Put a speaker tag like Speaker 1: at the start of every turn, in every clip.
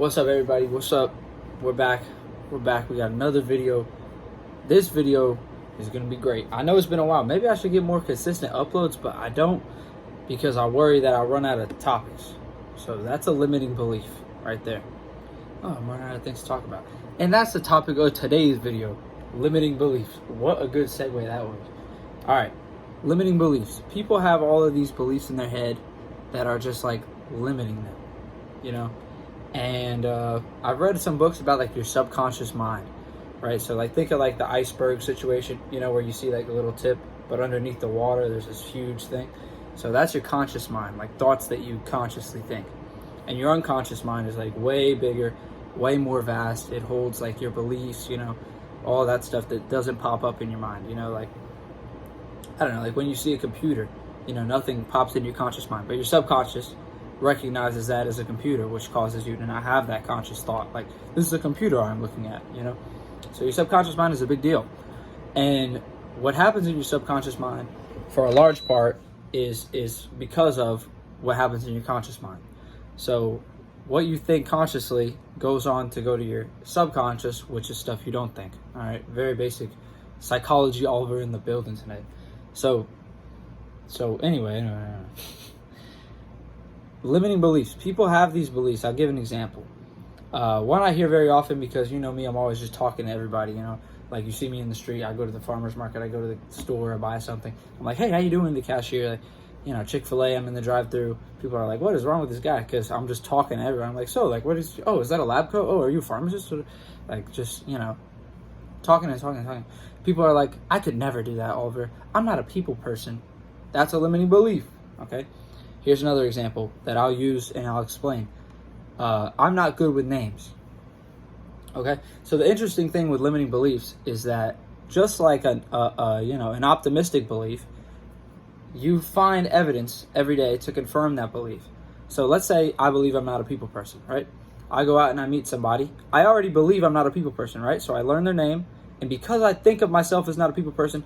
Speaker 1: What's up, everybody? What's up? We're back. We got another video. This video is going to be great. I know it's been a while. Maybe I should get more consistent uploads, but I don't, because I worry that I'll run out of topics. So that's a limiting belief right there. Oh, I'm running out of things to talk about. And that's the topic of today's video, limiting beliefs. What a good segue that was. All right, limiting beliefs. People have all of these beliefs in their head that are just like limiting them, you know? And I've read some books about like your subconscious mind, right? So like think of like the iceberg situation, you know, where you see like a little tip, but underneath the water there's this huge thing. So that's your conscious mind, like thoughts that you consciously think. And your unconscious mind is like way bigger, way more vast. It holds like your beliefs, you know, all that stuff that doesn't pop up in your mind, you know, like, I don't know, like when you see a computer, you know, nothing pops in your conscious mind, but your subconscious recognizes that as a computer, which causes you to not have that conscious thought, like, this is a computer I'm looking at, you know? So your subconscious mind is a big deal. And what happens in your subconscious mind, for a large part, is because of what happens in your conscious mind. So what you think consciously goes on to go to your subconscious, which is stuff you don't think. All right, very basic psychology all over in the building tonight. So anyway. Limiting beliefs. People have these beliefs. I'll give an example. One I hear very often, because you know me, I'm always just talking to everybody, you know. Like you see me in the street, I go to the farmer's market, I go to the store, I buy something. I'm like, hey, how you doing? The cashier, like, you know, Chick-fil-A, I'm in the drive-thru. People are like, what is wrong with this guy? Because I'm just talking to everyone. I'm like, so, like, is that a lab coat? Oh, are you a pharmacist? Like, just, you know, talking. People are like, I could never do that, Oliver. I'm not a people person. That's a limiting belief, okay? Here's another example that I'll use and I'll explain. I'm not good with names. Okay, so the interesting thing with limiting beliefs is that just like an optimistic belief, you find evidence every day to confirm that belief. So let's say I believe I'm not a people person, right? I go out and I meet somebody. I already believe I'm not a people person, right? So I learn their name, and because I think of myself as not a people person,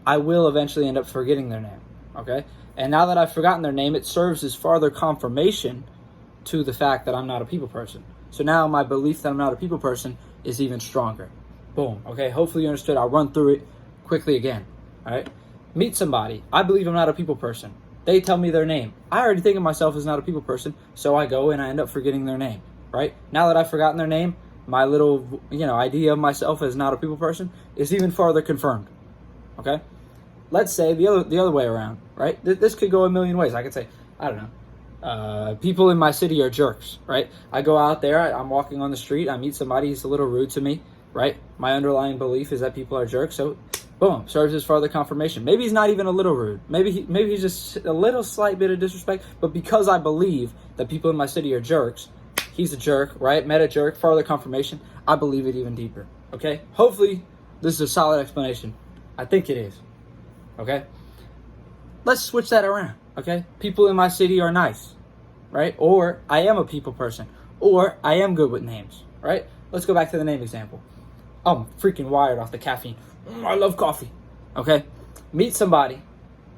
Speaker 1: I will eventually end up forgetting their name. Okay, and now that I've forgotten their name, it serves as further confirmation to the fact that I'm not a people person. So now my belief that I'm not a people person is even stronger. Boom. Okay, hopefully you understood. I'll run through it quickly again. All right, meet somebody. I believe I'm not a people person. They tell me their name. I already think of myself as not a people person, so I go and I end up forgetting their name. Right, now that I've forgotten their name, my little idea of myself as not a people person is even further confirmed. Okay. Let's say the other way around, right? This could go a million ways. I could say, I don't know, people in my city are jerks, right? I go out there, I'm walking on the street, I meet somebody, he's a little rude to me, right? My underlying belief is that people are jerks, so boom, serves as further confirmation. Maybe he's not even a little rude. Maybe he's just a little slight bit of disrespect, but because I believe that people in my city are jerks, he's a jerk, right? Met a jerk, further confirmation. I believe it even deeper, okay? Hopefully, this is a solid explanation. I think it is. Okay, let's switch that around. Okay, people in my city are nice, right? Or I am a people person, or I am good with names, right? Let's go back to the name example. I'm freaking wired off the caffeine. I love coffee. Okay, meet somebody,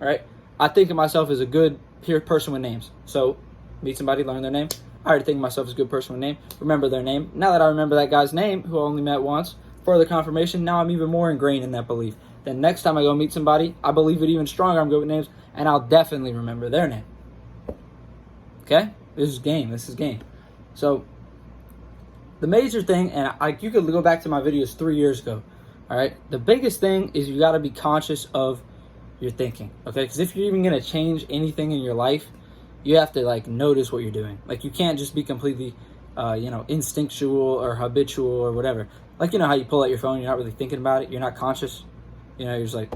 Speaker 1: right? I think of myself as a good person with names. So meet somebody, learn their name. I already think of myself as a good person with name. Remember their name. Now that I remember that guy's name, who I only met once, further confirmation. Now I'm even more ingrained in that belief. Then next time I go meet somebody, I believe it even stronger. I'm good with names, and I'll definitely remember their name. Okay? This is game. So the major thing, and you could go back to my videos 3 years ago, all right? The biggest thing is you got to be conscious of your thinking, okay? Because if you're even going to change anything in your life, you have to, like, notice what you're doing. Like, you can't just be completely, instinctual or habitual or whatever. Like, you know how you pull out your phone, you're not really thinking about it, you're not conscious. You know, you're just like,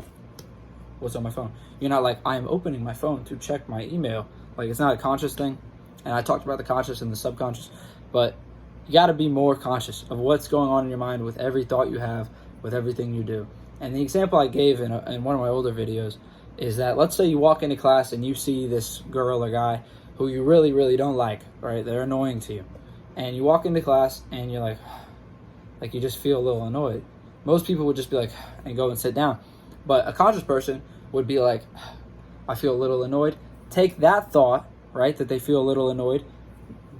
Speaker 1: what's on my phone? You're not like, I'm opening my phone to check my email. Like, it's not a conscious thing. And I talked about the conscious and the subconscious. But you got to be more conscious of what's going on in your mind with every thought you have, with everything you do. And the example I gave in one of my older videos is that, let's say you walk into class and you see this girl or guy who you really, really don't like, right? They're annoying to you. And you walk into class and you're like you just feel a little annoyed. Most people would just be like, and go and sit down. But a conscious person would be like, I feel a little annoyed. Take that thought, right, that they feel a little annoyed,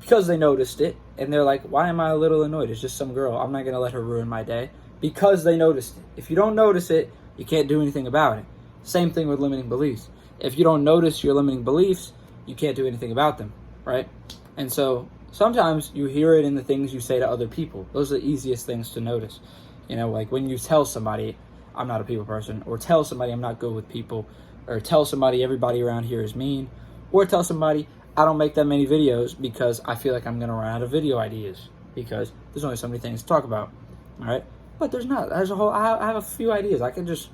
Speaker 1: because they noticed it, and they're like, why am I a little annoyed? It's just some girl. I'm not going to let her ruin my day, because they noticed it. If you don't notice it, you can't do anything about it. Same thing with limiting beliefs. If you don't notice your limiting beliefs, you can't do anything about them, right? And so sometimes you hear it in the things you say to other people. Those are the easiest things to notice. You know, like when you tell somebody, I'm not a people person, or tell somebody I'm not good with people, or tell somebody everybody around here is mean, or tell somebody I don't make that many videos because I feel like I'm going to run out of video ideas because there's only so many things to talk about, all right? But there's not. There's a whole, I have a few ideas. I can just,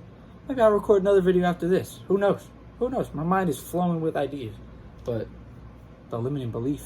Speaker 1: maybe I'll record another video after this. Who knows? Who knows? My mind is flowing with ideas. But the limiting belief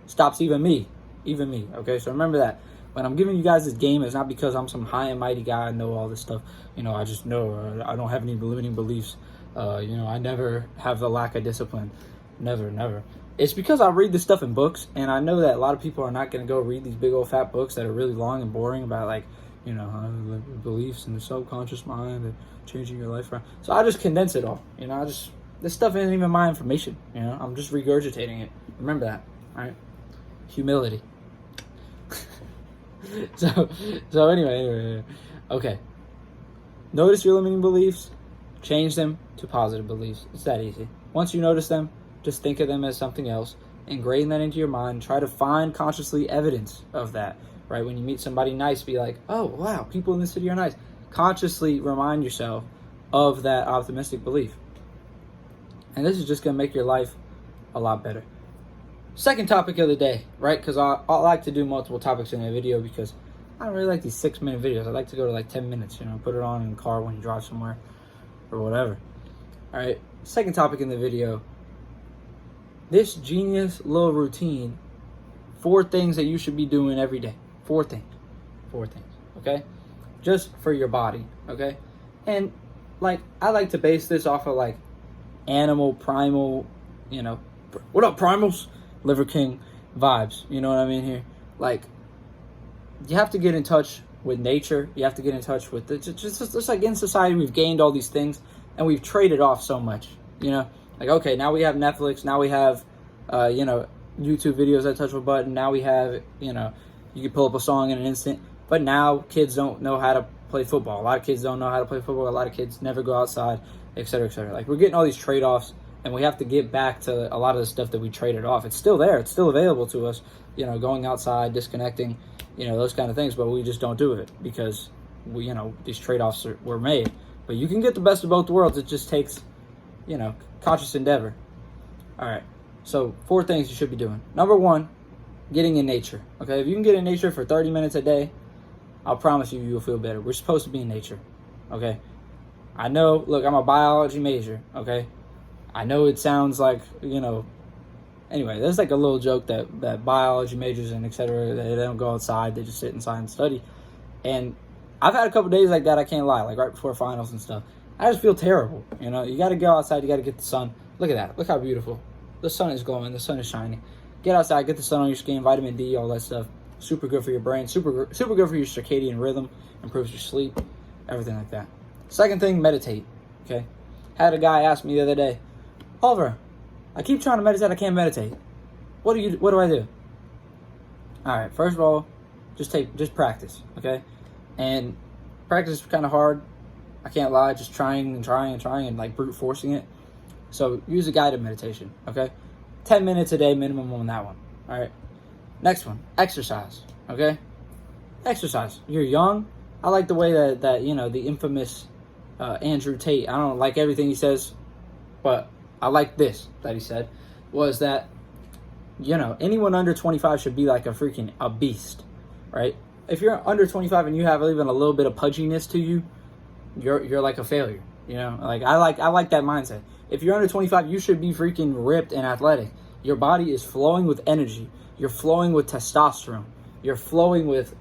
Speaker 1: stops even me, okay? So remember that. When I'm giving you guys this game, it's not because I'm some high and mighty guy. I know all this stuff. You know, I just know I don't have any limiting beliefs. You know, I never have the lack of discipline. Never. It's because I read this stuff in books, and I know that a lot of people are not going to go read these big old fat books that are really long and boring about, like, you know, beliefs in the subconscious mind and changing your life around. So I just condense it all. You know, this stuff isn't even my information. You know, I'm just regurgitating it. Remember that, all right? Humility. So anyway, okay. Notice your limiting beliefs, change them to positive beliefs. It's that easy. Once you notice them, just think of them as something else, ingrain that into your mind, try to find consciously evidence of that, right? When you meet somebody nice, be like, oh, wow, people in this city are nice. Consciously remind yourself of that optimistic belief. And this is just going to make your life a lot better. Second topic of the day, right? Because I like to do multiple topics in a video because I don't really like these 6-minute videos. I like to go to like 10 minutes, you know, put it on in the car when you drive somewhere or whatever. All right, second topic in the video. This genius little routine, 4 things that you should be doing every day. 4 things, okay? Just for your body, okay? And like, I like to base this off of like animal, primal, you know, what up, primals? Liver King vibes, you know what I mean here? Like, you have to get in touch with nature. You have to get in touch with it. Just like in society, we've gained all these things and we've traded off so much, you know? Like, okay, now we have Netflix. Now we have, you know, YouTube videos that touch a button. Now we have, you know, you can pull up a song in an instant. But now kids don't know how to play football. A lot of kids don't know how to play football. A lot of kids never go outside, et cetera, et cetera. Like, we're getting all these trade-offs. And we have to get back to a lot of the stuff that we traded off. It's still there. It's still available to us, you know, going outside, disconnecting, you know, those kind of things. But we just don't do it because, we, you know, these trade-offs were made. But you can get the best of both worlds. It just takes, you know, conscious endeavor. All right. So 4 things you should be doing. Number 1, getting in nature. Okay. If you can get in nature for 30 minutes a day, I'll promise you, you'll feel better. We're supposed to be in nature. Okay. I know, look, I'm a biology major. Okay. I know it sounds like, you know, anyway, there's like a little joke that biology majors and et cetera, they don't go outside, they just sit inside and study. And I've had a couple days like that, I can't lie, like right before finals and stuff. I just feel terrible, you know. You got to go outside, you got to get the sun. Look at that, look how beautiful. The sun is glowing, the sun is shining. Get outside, get the sun on your skin, vitamin D, all that stuff. Super good for your brain, super good for your circadian rhythm, improves your sleep, everything like that. Second thing, meditate, okay. Had a guy ask me the other day, Oliver, I keep trying to meditate, I can't meditate. What do I do? All right, first of all, just practice, okay? And practice is kind of hard. I can't lie, just trying and like brute forcing it. So use a guided meditation, okay? 10 minutes a day minimum on that one, all right? Next one, exercise, okay? Exercise. You're young. I like the way that you know, the infamous Andrew Tate, I don't like everything he says, but I like this that he said, was that, you know, anyone under 25 should be like a beast, right? If you're under 25 and you have even a little bit of pudginess to you, you're like a failure, you know? Like, I like that mindset. If you're under 25, you should be freaking ripped and athletic. Your body is flowing with energy. You're flowing with testosterone. You're flowing with,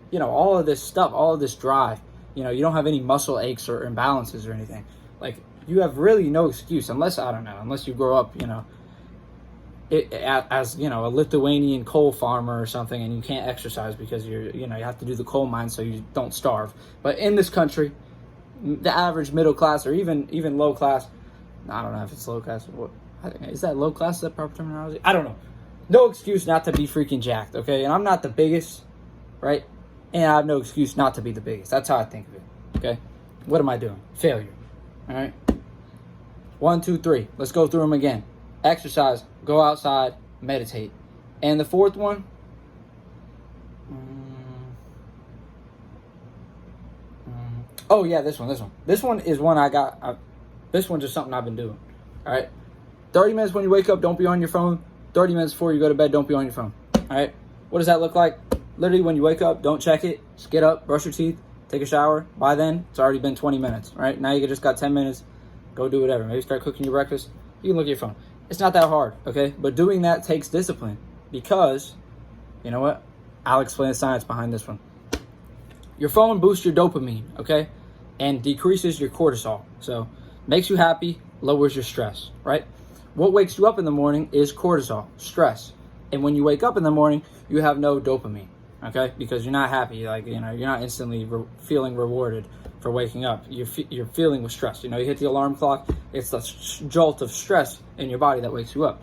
Speaker 1: you know, all of this stuff, all of this drive. You know, you don't have any muscle aches or imbalances or anything. Like, you have really no excuse unless you grow up, you know, as, you know, a Lithuanian coal farmer or something, and you can't exercise because you have to do the coal mine so you don't starve. But in this country, the average middle class or even low class, I don't know if it's low class. Is that low class? Is that proper terminology? I don't know. No excuse not to be freaking jacked, okay? And I'm not the biggest, right? And I have no excuse not to be the biggest. That's how I think of it, okay? What am I doing? Failure, all right? 1, 2, 3. Let's go through them again. Exercise, go outside, meditate. And the fourth one, oh yeah, this one. This one is one I got. This one's just something I've been doing. All right, 30 minutes when you wake up, don't be on your phone. 30 minutes before you go to bed, don't be on your phone. All right, what does that look like? Literally, when you wake up, don't check it. Just get up, brush your teeth, take a shower. By then, it's already been 20 minutes. Right now, you just got 10 minutes. Go do whatever. Maybe start cooking your breakfast. You can look at your phone. It's not that hard, okay? But doing that takes discipline because, you know what? I'll explain the science behind this one. Your phone boosts your dopamine, okay? And decreases your cortisol. So, makes you happy, lowers your stress, right? What wakes you up in the morning is cortisol, stress. And when you wake up in the morning, you have no dopamine, okay? Because you're not happy, you're not instantly feeling rewarded for waking up. You're feeling with stress. You hit the alarm clock. It's the jolt of stress in your body that wakes you up.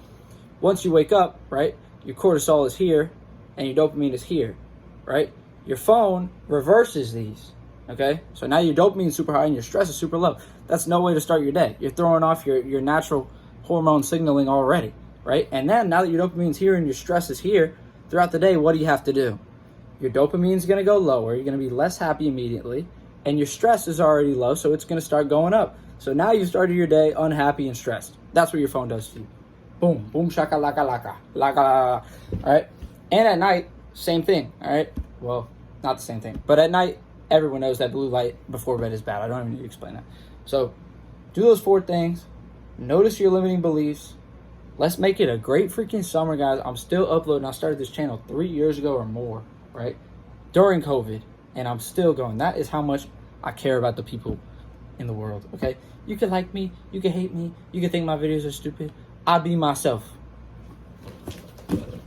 Speaker 1: Once you wake up, right, your cortisol is here and your dopamine is here, right? Your phone reverses these, okay? So now your dopamine is super high and your stress is super low. That's no way to start your day. You're throwing off your natural hormone signaling already, right? And then now that your dopamine's here and your stress is here, throughout the day, what do you have to do? Your dopamine's going to go lower. You're going to be less happy immediately. And your stress is already low, so it's going to start going up. So now you started your day unhappy and stressed. That's what your phone does to you. Boom, boom, shaka, laka, laka, laka. All right? And at night, same thing, all right? Well, not the same thing. But at night, everyone knows that blue light before bed is bad. I don't even need to explain that. So do those 4 things. Notice your limiting beliefs. Let's make it a great freaking summer, guys. I'm still uploading. I started this channel 3 years ago or more, right? During COVID. And I'm still going. That is how much I care about the people in the world, okay? You can like me. You can hate me. You can think my videos are stupid. I be myself.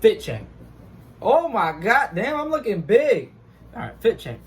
Speaker 1: Fit check. Oh my god, damn, I'm looking big. All right, fit check.